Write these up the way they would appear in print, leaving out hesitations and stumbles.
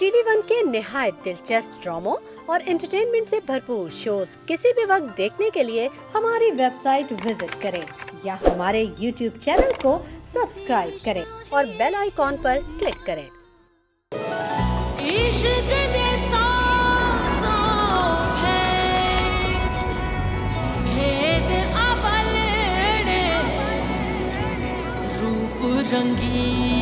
TV one के निहायत दिलचस्प ड्रामों और एंटरटेनमेंट से भरपूर शोज किसी भी वक्त देखने के लिए हमारी वेबसाइट विजिट करें या हमारे यूट्यूब चैनल को सब्सक्राइब करें और बेल आइकॉन पर क्लिक करें। रंगीन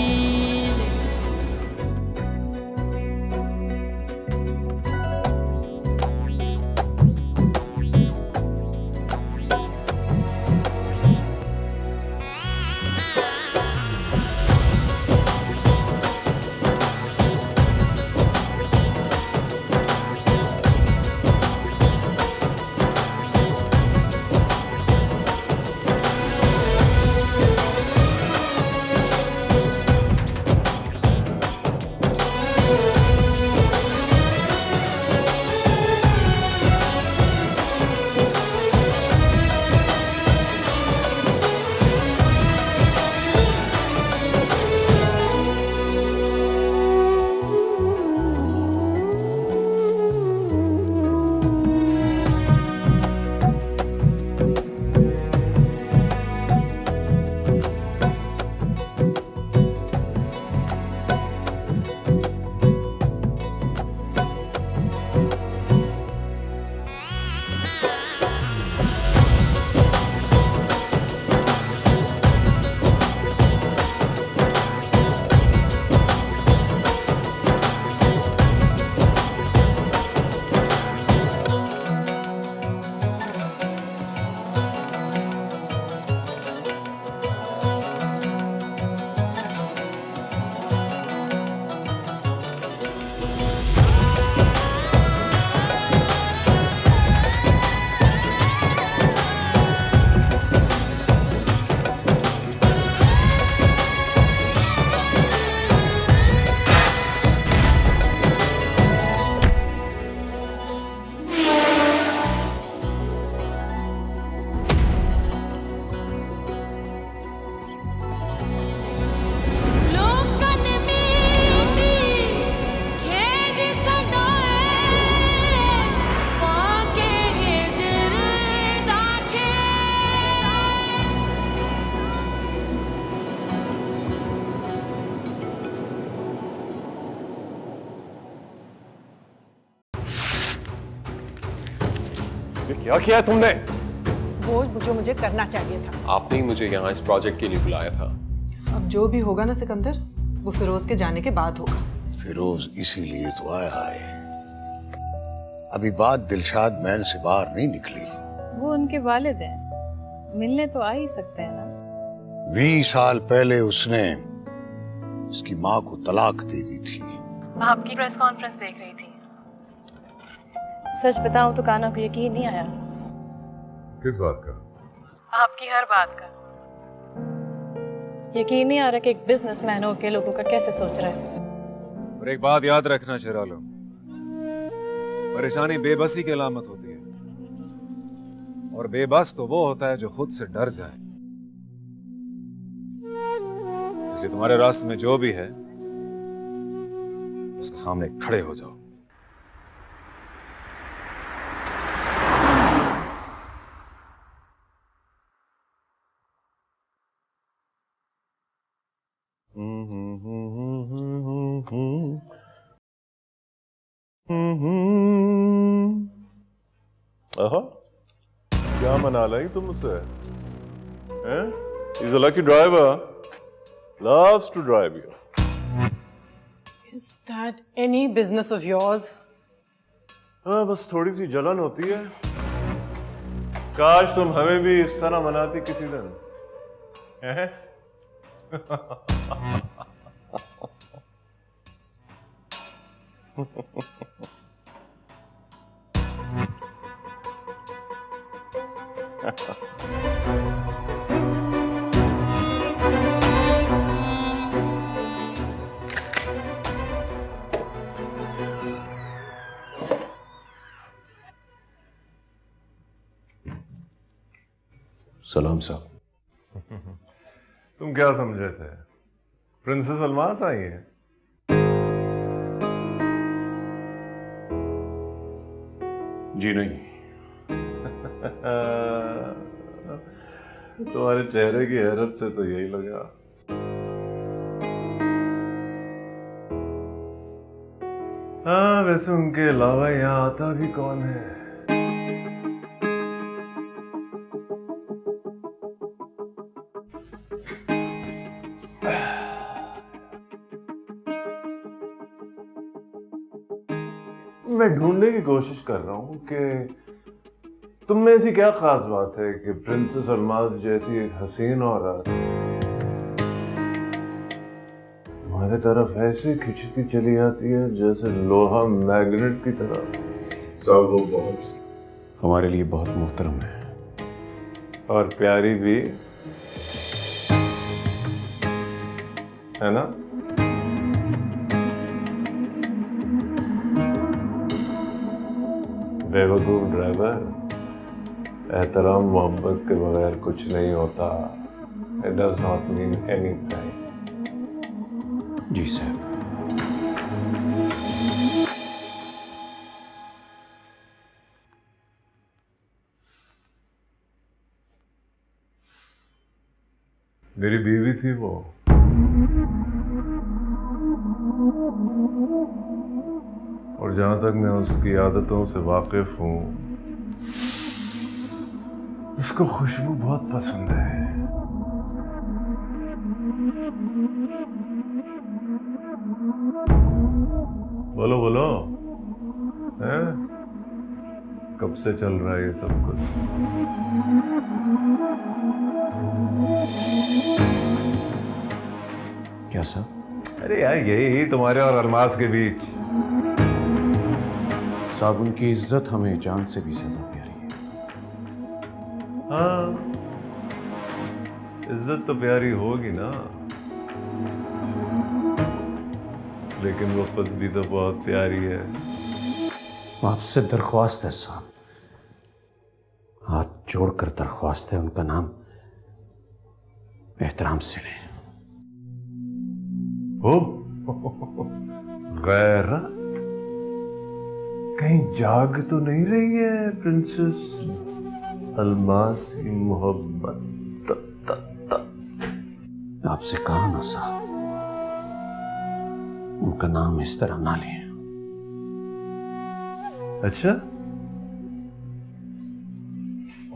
क्या किया है तुमने? वो जो मुझे करना चाहिए था। आपने ही मुझे यहाँ इस प्रोजेक्ट के लिए बुलाया था। अब जो भी होगा ना सिकंदर, वो फिरोज के जाने के बाद होगा। फिरोज इसीलिए तो आया है। अभी बात दिलशाद मैन से बाहर नहीं निकली। वो उनके वालिद हैं, मिलने तो आ ही सकते हैं ना। 20 साल पहले उसने इसकी माँ को तलाक दे दी थी। आपकी प्रेस कॉन्फ्रेंस देख रही थी। सच बताऊं तो काना को यकीन नहीं आया। किस बात का? आपकी हर बात का। यकीन नहीं आ रहा कि एक बिजनेसमैन होकर लोगों का कैसे सोच रहा है। और एक बात याद रखना शेरालो, परेशानी बेबसी की अलामत होती है, और बेबस तो वो होता है जो खुद से डर जाए। इसलिए तुम्हारे रास्ते में जो भी है उसके सामने खड़े हो जाओ। क्या मना लाई तुम उसे? He's a lucky driver. Loves to drive you. Is that any business of yours? हाँ, बस थोड़ी सी जलन होती है। काश तुम हमें भी इस तरह मनाती किसी दिन। हैं? सलाम साहब। तुम क्या समझे थे? प्रिंसेस अलमास आई है। जी नहीं। तुम्हारे चेहरे की हैरत से तो यही लगा। हाँ, वैसे उनके अलावा यहाँ आता भी कौन है? मैं ढूंढने की कोशिश कर रहा हूँ कि तुम में ऐसी क्या खास बात है कि प्रिंसेस अल्मास जैसी एक हसीन औरत तुम्हारे तरफ ऐसे खिंचती चली आती है जैसे लोहा मैग्नेट की तरह। सब वो बहुत हमारे लिए बहुत मोहतरम है और प्यारी भी है ना? बेवकूफ ड्राइवर, एहतराम मोहब्बत के बगैर कुछ नहीं होता। It does not mean anything. जी साहब। मेरी बीवी थी वो, और जहां तक मैं उसकी आदतों से वाकिफ हूं, उसको खुशबू बहुत पसंद है। बोलो बोलो, हैं? कब से चल रहा है ये सब कुछ? क्या साहब? अरे यार, यही तुम्हारे और अल्मास के बीच। साहब, उनकी इज्जत हमें जान से भी ज्यादा प्यारी है। हाँ, इज्जत तो प्यारी होगी ना, लेकिन वो खुद भी तो बहुत प्यारी है। आपसे दरख्वास्त है साहब, हाथ जोड़कर दरख्वास्त है, उनका नाम एहतराम से लें। हो गैरत कहीं जाग तो नहीं रही है प्रिंसेस अल्मास की मोहब्बत? आपसे कहा ना साहब, उनका नाम इस तरह ना लें। अच्छा,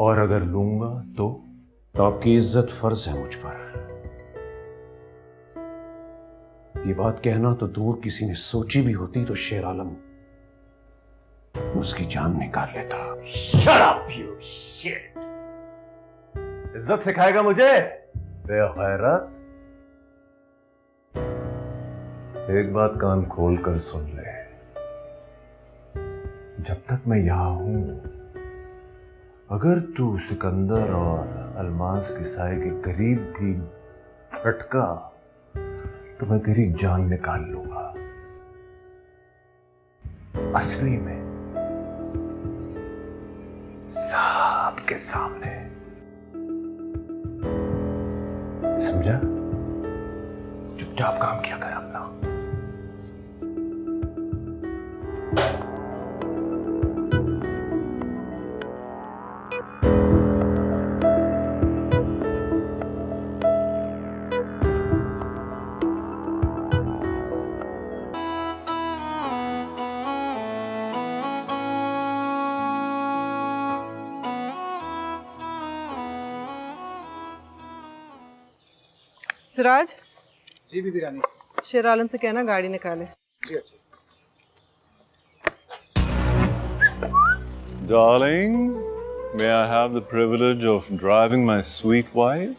और अगर लूंगा तो आपकी इज्जत फर्ज है मुझ पर। ये बात कहना तो दूर, किसी ने सोची भी होती तो शेर आलम उसकी जान निकाल लेता। Shut up, you shit! इज्जत सिखाएगा मुझे बेगैरत? एक बात कान खोल कर सुन ले, जब तक मैं यहां हूं, अगर तू सिकंदर और अल्मास की साए के करीब भी फटका तो मैं तेरी जान निकाल लूंगा। असली में, सबके सामने। समझा? चुपचाप काम किया कर अपना। सिराज, जी बीबी रानी। शेर आलम से कहना गाड़ी निकाले। जी अच्छा। Darling, may I have the privilege of driving my sweet wife?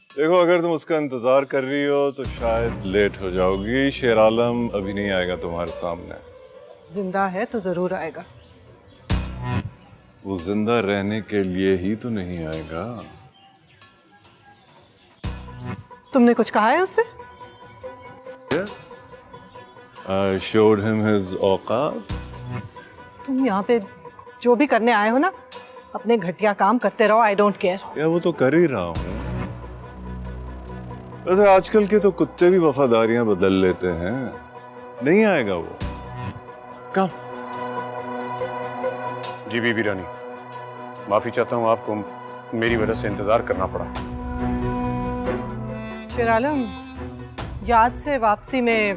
देखो, अगर तुम उसका इंतजार कर रही हो तो शायद लेट हो जाओगी। शेर आलम अभी नहीं आएगा तुम्हारे सामने। जिंदा है तो जरूर आएगा। वो जिंदा रहने के लिए ही तो नहीं आएगा। तुमने कुछ कहा है उससे? Yes, I showed him his औकात। तुम यहाँ पे जो भी करने आए हो ना, अपने घटिया काम करते रहो। I don't care. या वो तो कर ही रहा हूँ। वैसे आजकल के तो कुत्ते भी वफादारियां बदल लेते हैं। नहीं आएगा वो। कहाँ? जी बीबी रानी, माफी चाहता हूँ, आपको मेरी वजह से इंतजार करना पड़ा। शेरालम, याद से वापसी में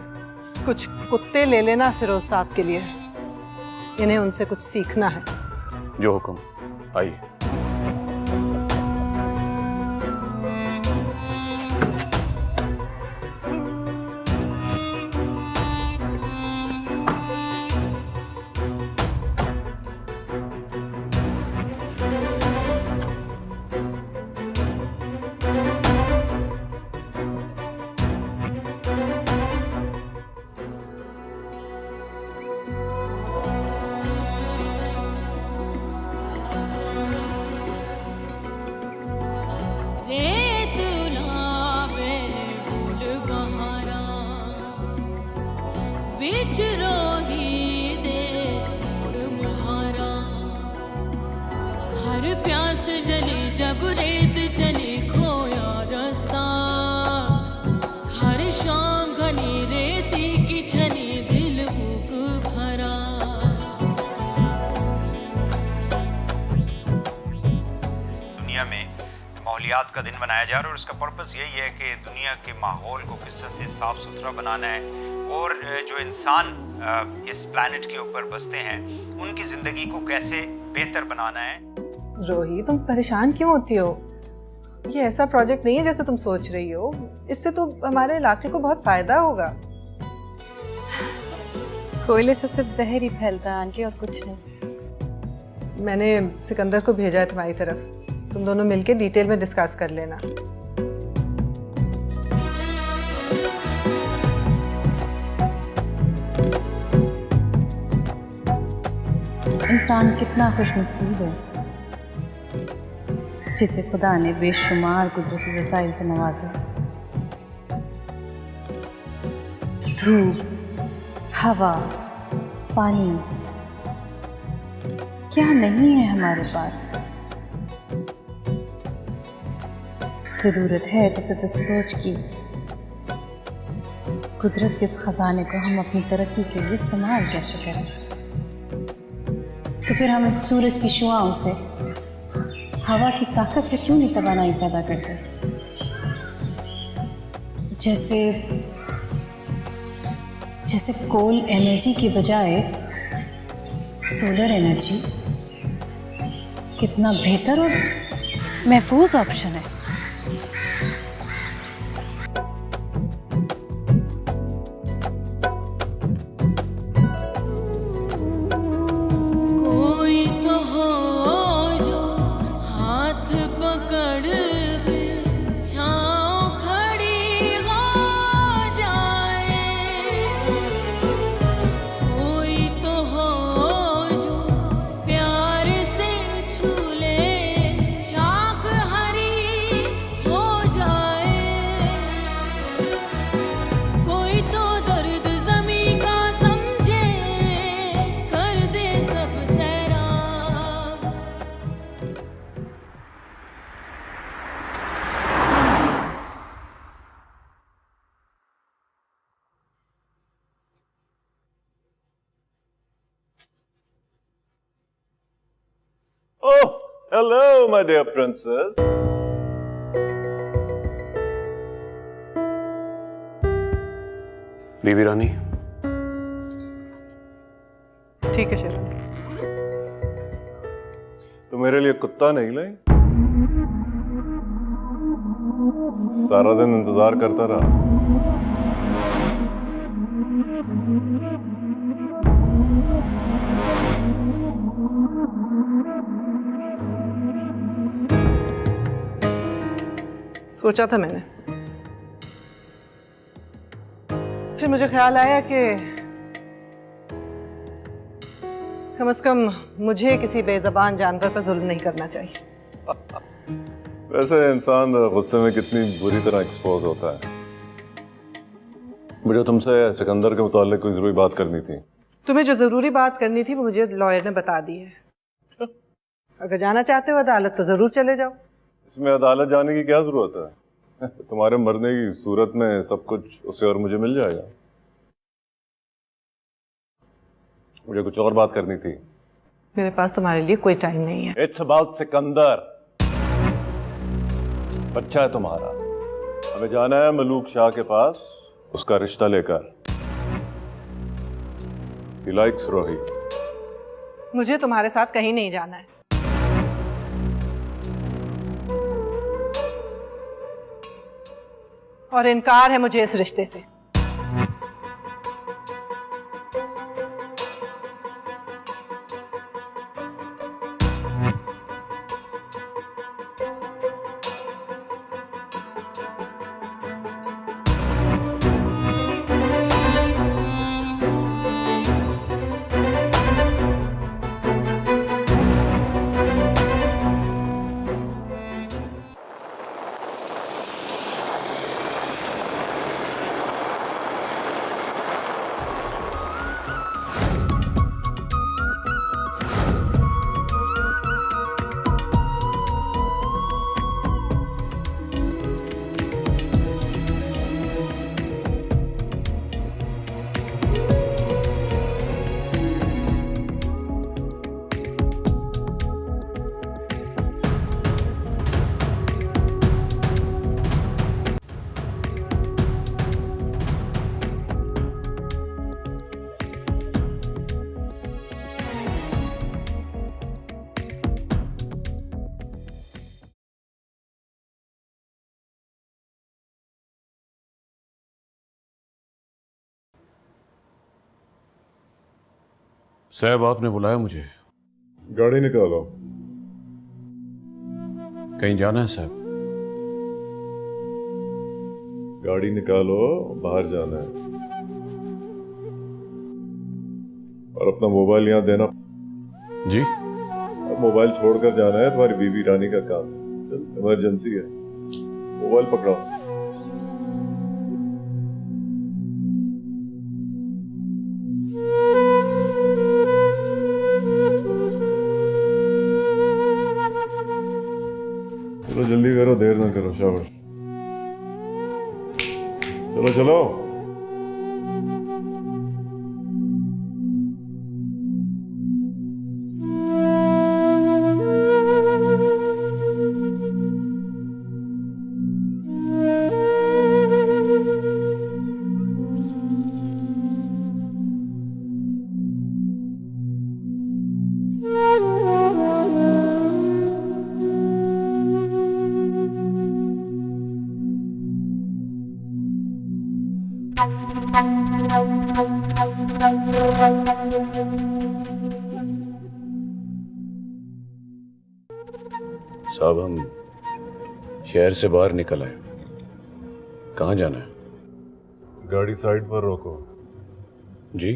कुछ कुत्ते ले लेना फिरोज साहब के लिए। इन्हें उनसे कुछ सीखना है। जो हुक्म, आइए। रेत लावे फूल बहारा विच रोही दे मोर मुहारा हर प्यास जली जब रेत चली खोया रास्ता हर शाम घनी रेती की छनी दिल भूख भरा दुनिया में माहौलियात का दिन मनाया जा रहा है और इसका पर्पस यही है कि दुनिया के माहौल को किस तरह से साफ़ सुथरा बनाना है और जो इंसान इस प्लैनेट के ऊपर बसते हैं उनकी ज़िंदगी को कैसे बेहतर बनाना है। रोही, तुम परेशान क्यों होती हो? ये ऐसा प्रोजेक्ट नहीं है जैसे तुम सोच रही हो। इससे तो हमारे इलाके को बहुत फायदा होगा। कोयले से सिर्फ जहर ही फैलता है आंटी, और कुछ नहीं। मैंने सिकंदर को भेजा है तुम्हारी तरफ। तुम दोनों मिलके डिटेल में डिस्कस कर लेना। इंसान कितना खुशनसीब है जिसे खुदा ने बेशुमार कुदरती वसाइल से नवाजा। धूप, हवा, पानी, क्या नहीं है हमारे पास? ज़रूरत है तो सिर्फ इस सोच की कुदरत के इस खजाने को हम अपनी तरक्की के लिए इस्तेमाल कैसे करें। तो फिर हम सूरज की शुआओं से, हवा की ताकत से क्यों नहीं तवानाई पैदा करते? जैसे कोल एनर्जी की बजाय सोलर एनर्जी कितना बेहतर और महफूज ऑप्शन है। कोई तो हो जो हाथ पकड़ के छाँव खड़ी हो जाए कोई तो हो जो प्यार से छू ले शाख हरी हो जाए कोई तो दर्द ज़मीं का समझे कर दे सब सैराब Oh, hello, my dear princess. बीबी रानी, ठीक है शेरालम। तो मेरे लिए कुत्ता नहीं लाई? सारा दिन इंतजार करता रहा। सोचा था मैंने, फिर मुझे ख्याल आया कि कम से कम मुझे किसी बेज़बान जानवर पर जुल्म नहीं करना चाहिए। वैसे इंसान गुस्से में कितनी बुरी तरह एक्सपोज होता है। मुझे तुमसे सिकंदर के मुतालिक कोई जरूरी बात करनी थी। तुम्हें जो जरूरी बात करनी थी वो मुझे लॉयर ने बता दी है। अगर जाना चाहते हो अदालत तो जरूर चले जाओ। इसमें अदालत जाने की क्या जरूरत है? तुम्हारे मरने की सूरत में सब कुछ उसे और मुझे मिल जाएगा। मुझे कुछ और बात करनी थी। मेरे पास तुम्हारे लिए कोई टाइम नहीं है। It's about Sikandar. बच्चा है तुम्हारा, हमें जाना है मलूक शाह के पास उसका रिश्ता लेकर। He likes रोही। मुझे तुम्हारे साथ कहीं नहीं जाना है। और इनकार है मुझे इस रिश्ते से। साहब आपने बुलाया मुझे? गाड़ी निकालो। कहीं जाना है साहब? गाड़ी निकालो, बाहर जाना है। और अपना मोबाइल यहाँ देना। जी? अब मोबाइल छोड़कर जाना है, तुम्हारी बीवी रानी का काम। चल, इमरजेंसी है। मोबाइल पकड़ो। चलो जल्दी करो, देर ना करो। शाबाश, चलो चलो। साहब, हम शहर से बाहर निकल आए। कहाँ जाना है? गाड़ी साइड पर रोको। जी?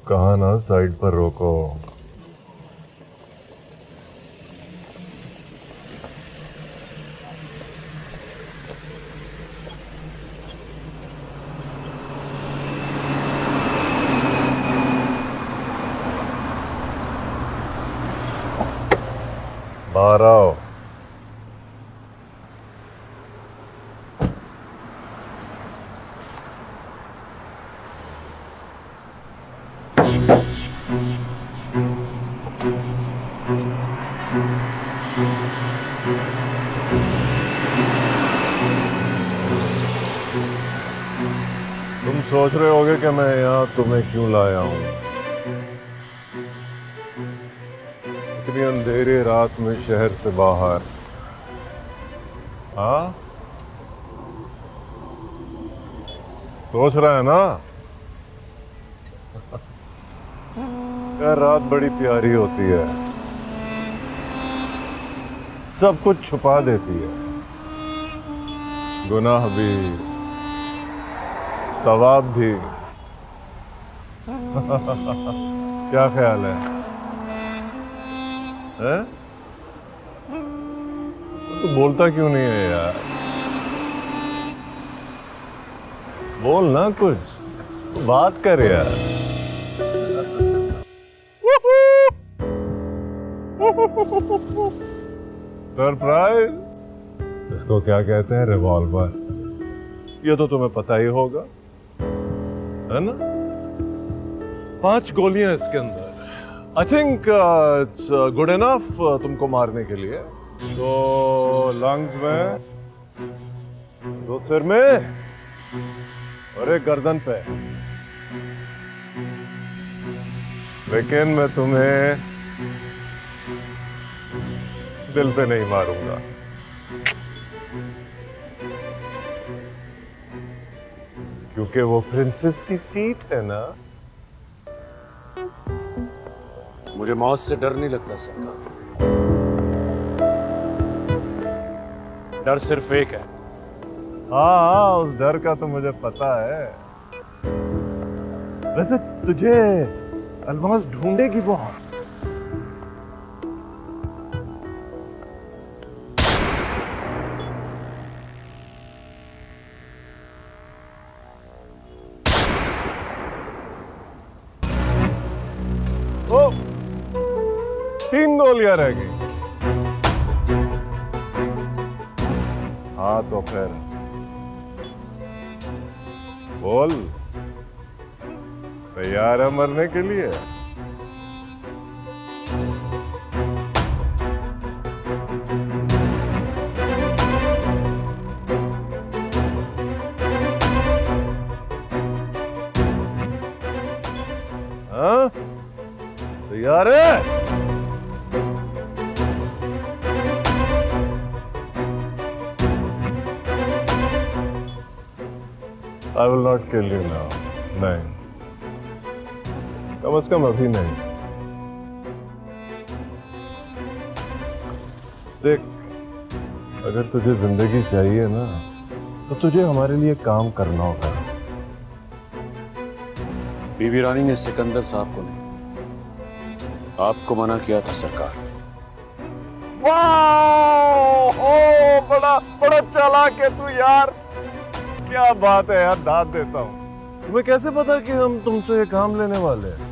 कहाँ ना, साइड पर रोको। बाहर आओ। तुम सोच रहे होगे कि मैं यहाँ तुम्हें क्यों लाया हूँ। इतनी अंधेरी रात में शहर से बाहर। हाँ, सोच रहा है ना? यार, रात बड़ी प्यारी होती है, सब कुछ छुपा देती है। गुनाह भी, सवाब भी। क्या ख्याल है? हैं? तो बोलता क्यों नहीं है यार? बोल ना, कुछ बात कर यार। सरप्राइज? इसको क्या कहते हैं? रिवॉल्वर। ये तो तुम्हें पता ही होगा, है ना? 5 गोलियां इसके अंदर। I think it's good enough तुमको मारने के लिए। दो लंग्स में, दो सिर में और एक गर्दन पे। लेकिन मैं तुम्हें दिल पे नहीं मारूंगा। क्योंकि वो प्रिंसेस की सीट है ना। मुझे मौत से डर नहीं लगता सरकार। डर सिर्फ एक है। हाँ, उस डर का तो मुझे पता है। वैसे तुझे अलमास ढूंढेगी बहुत। ओ, 3 गोलियां रह गई। हाँ तो फिर बोल, तैयार है मरने के लिए? हाँ, तैयार है? I will not kill you now. नहीं, कम से कम अभी नहीं। देख, अगर तुझे जिंदगी चाहिए ना, तो तुझे हमारे लिए काम करना होगा। बीबी रानी ने सिकंदर साहब को नहीं, आपको मना किया था सरकार। वाह! ओ, बड़ा चालाक है तू यार। क्या बात है यार, दाद देता हूँ। तुम्हें कैसे पता कि हम तुमसे ये काम लेने वाले हैं?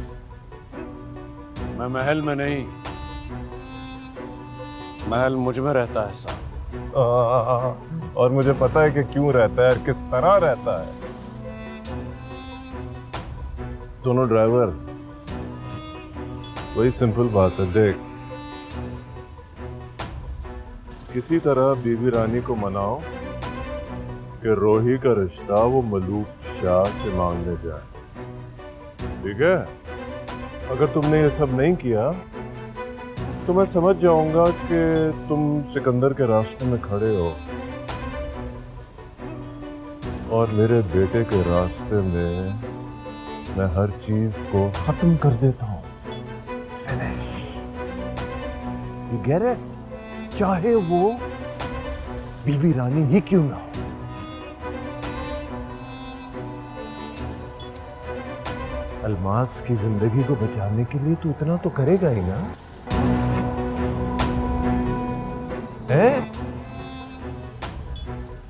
मैं महल में नहीं, महल मुझ में रहता है साहब। और मुझे पता है कि क्यों रहता है और किस तरह रहता है। दोनों ड्राइवर, वही सिंपल बात है। देख, किसी तरह बीबी रानी को मनाओ कि रोही का रिश्ता वो मलूक शाह से मांगने जाए। ठीक है? अगर तुमने ये सब नहीं किया तो मैं समझ जाऊंगा कि तुम सिकंदर के रास्ते में खड़े हो और मेरे बेटे के रास्ते में मैं हर चीज को खत्म कर देता हूं। You get it? चाहे वो बीबी रानी ही क्यों ना हो। अलमास की जिंदगी को बचाने के लिए तू इतना तो करेगा ही ना? है?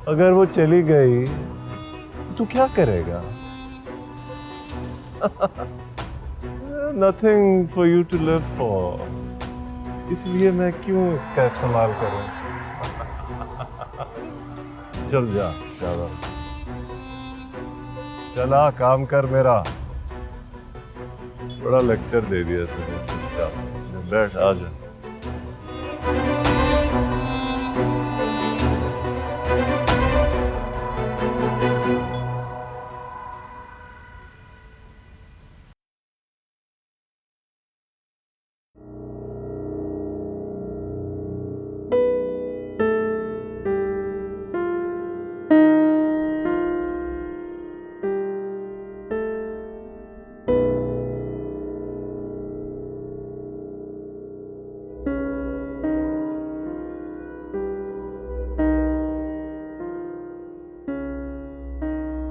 अगर वो चली गई तो तू क्या करेगा? Nothing for you to live for. इसलिए मैं क्यों इसका इस्तेमाल करूं? चल जा, चला चला, काम कर मेरा। बड़ा लेक्चर दे दिया तुझे। बैठ, आ जा।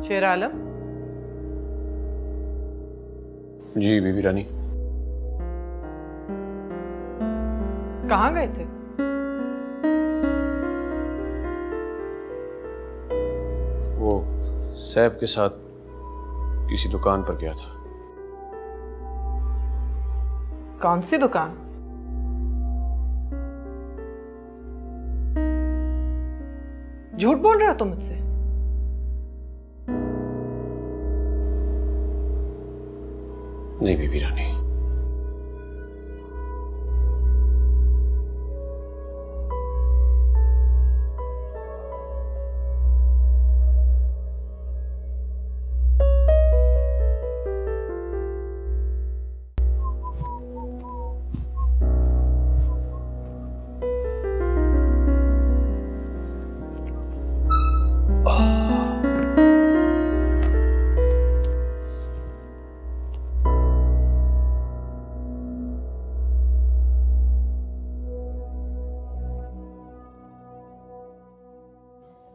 शेर आलम, जी बीबी रानी। कहाँ गए थे? वो सैफ के साथ किसी दुकान पर गया था। कौन सी दुकान? झूठ बोल रहे हो तुम मुझसे? नहीं बीबी रानी,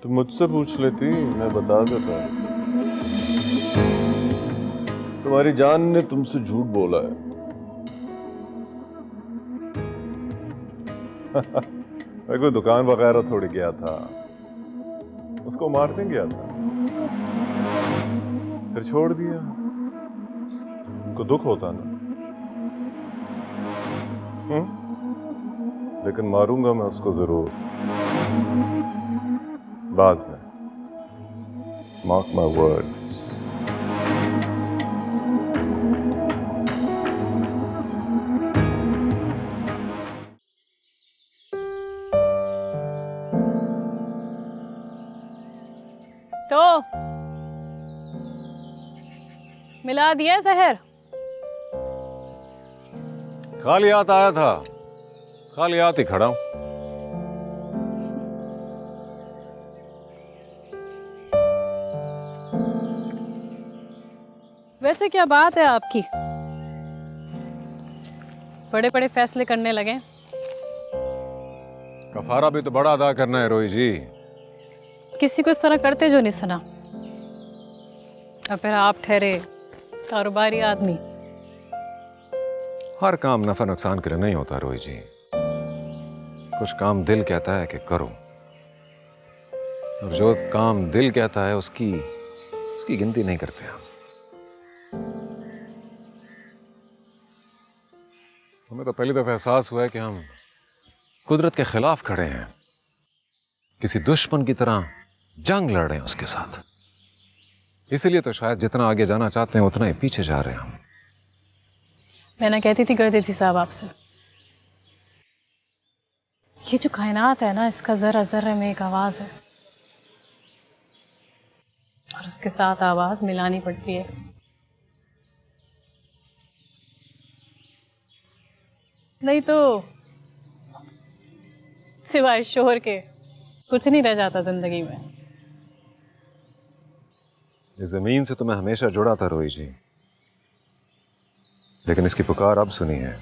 तो मुझसे पूछ लेती, मैं बता देता। तुम्हारी जान ने तुमसे झूठ बोला है। मैं कोई दुकान वगैरह थोड़ी गया था, उसको मारने गया था, फिर छोड़ दिया। तुमको दुख होता ना? लेकिन मारूंगा मैं उसको जरूर, बाद में। Mark my word. तो मिला दिया जहर? खाली हाथ आया था, खाली हाथ ही खड़ा हूं। वैसे क्या बात है आपकी, बड़े बड़े फैसले करने लगे। कफारा भी तो बड़ा अदा करना है रोही जी। किसी को इस तरह करते जो नहीं सुना। और फिर आप ठहरे कारोबारी आदमी। हर काम नफा नुकसान के लिए नहीं होता रोही जी। कुछ काम दिल कहता है कि करो, और जो काम दिल कहता है उसकी गिनती नहीं करते हम। हमें तो पहली दफा एहसास हुआ है कि हम कुदरत के खिलाफ खड़े हैं, किसी दुश्मन की तरह जंग लड़ रहे हैं उसके साथ। इसीलिए तो शायद जितना आगे जाना चाहते हैं उतना ही पीछे जा रहे हैं हम। मैं ना कहती थी गर्देजी साहब आपसे, ये जो कायनात है ना, इसका जरा जरा में एक आवाज है, और उसके साथ आवाज मिलानी पड़ती है। नहीं तो सिवाय शोर के कुछ नहीं रह जाता जिंदगी में। इस जमीन से तो मैं हमेशा जुड़ा था रोही जी, लेकिन इसकी पुकार अब सुनी है।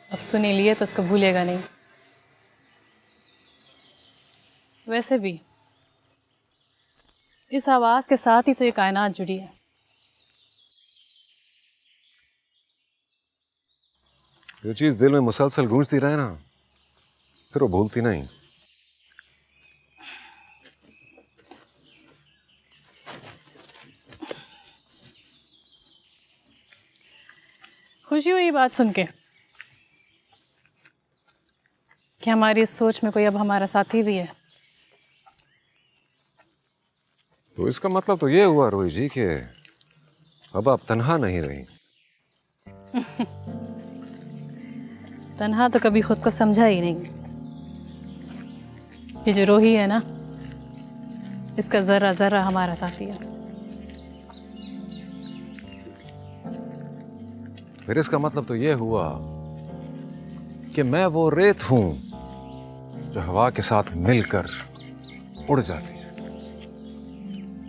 अब सुनी लिए तो उसको भूलेगा नहीं। वैसे भी इस आवाज के साथ ही तो ये कायनात जुड़ी है। जो चीज दिल में मुसलसल गूंजती रहे ना, फिर वो भूलती नहीं। खुशी हुई बात सुन के कि हमारी इस सोच में कोई अब हमारा साथी भी है। तो इसका मतलब तो ये हुआ रोही जी कि अब आप तन्हा नहीं रही। तन्हा तो कभी खुद को समझा ही नहीं। ये जो रोही है ना, इसका जरा जरा हमारा साथी है। फिर इसका मतलब तो ये हुआ कि मैं वो रेत हूं जो हवा के साथ मिलकर उड़ जाती है।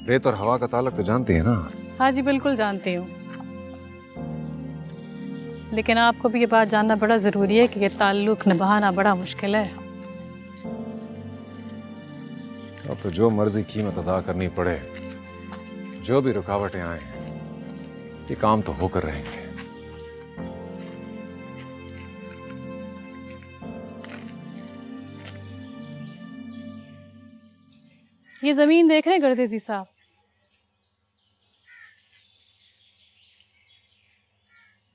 रेत और हवा का ताल्लुक तो जानती है ना? हाँ जी, बिल्कुल जानती हूँ। लेकिन आपको भी ये बात जानना बड़ा ज़रूरी है कि ये ताल्लुक निभाना बड़ा मुश्किल है। अब तो जो मर्जी कीमत अदा करनी पड़े, जो भी रुकावटें आए, ये काम तो होकर रहेंगे। ये जमीन देख रहे हैं गर्देजी साहब?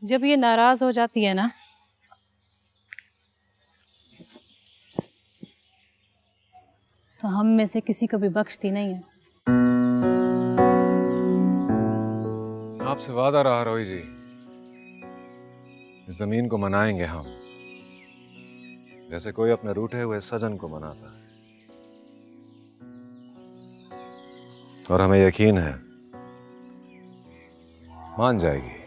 जब ये नाराज हो जाती है ना, तो हम में से किसी को भी बख्शती नहीं है। आप आपसे वादा रहा रोही जी, इस जमीन को मनाएंगे हम जैसे कोई अपने रूठे हुए सजन को मनाता है। और हमें यकीन है मान जाएगी।